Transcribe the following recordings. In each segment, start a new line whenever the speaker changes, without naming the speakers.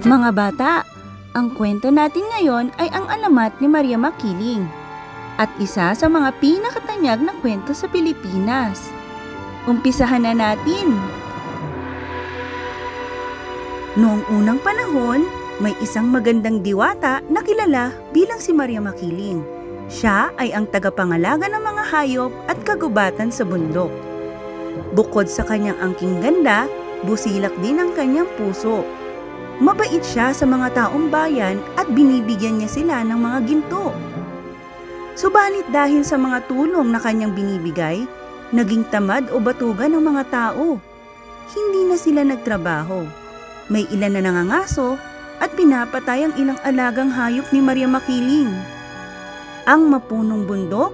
Mga bata, ang kwento natin ngayon ay ang alamat ni Maria Makiling at isa sa mga pinakatanyag na kwento sa Pilipinas. Umpisahan na natin! Noong unang panahon, may isang magandang diwata na kilala bilang si Maria Makiling. Siya ay ang tagapangalaga ng mga hayop at kagubatan sa bundok. Bukod sa kanyang angking ganda, busilak din ang kanyang puso. Mabait siya sa mga taong bayan at binibigyan niya sila ng mga ginto. Subalit dahil sa mga tulong na kanyang binibigay, naging tamad o batugan ng mga tao. Hindi na sila nagtrabaho. May ilan na nangangaso at pinapatay ang ilang alagang hayop ni Maria Makiling. Ang mapunong bundok,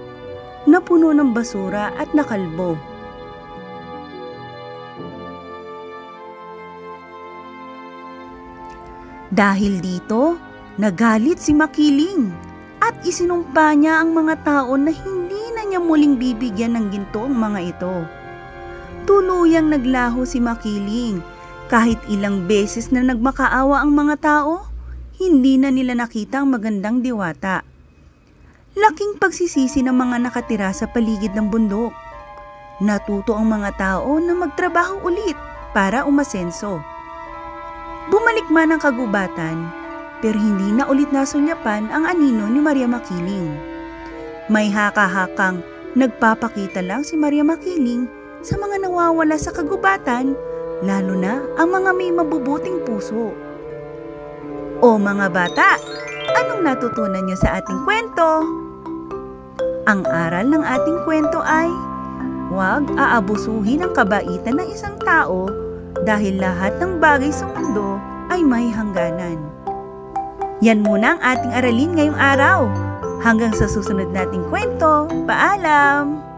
napuno ng basura at nakalbo. Dahil dito, nagalit si Makiling at isinumpa niya ang mga tao na hindi na niya muling bibigyan ng ginto ang mga ito. Tuluyang naglaho si Makiling. Kahit ilang beses na nagmakaawa ang mga tao, hindi na nila nakita ang magandang diwata. Laking pagsisisi ng mga nakatira sa paligid ng bundok. Natuto ang mga tao na magtrabaho ulit para umasenso. Bumalik man ang kagubatan, pero hindi na ulit nasulyapan ang anino ni Maria Makiling. May haka-hakang nagpapakita lang si Maria Makiling sa mga nawawala sa kagubatan, lalo na ang mga may mabubuting puso. O mga bata, anong natutunan niyo sa ating kwento? Ang aral ng ating kwento ay, huwag aabusuhin ang kabaitan ng isang tao dahil lahat ng bagay sa mundo ay may hangganan. Yan muna ang ating aralin ngayong araw. Hanggang sa susunod nating kwento, paalam!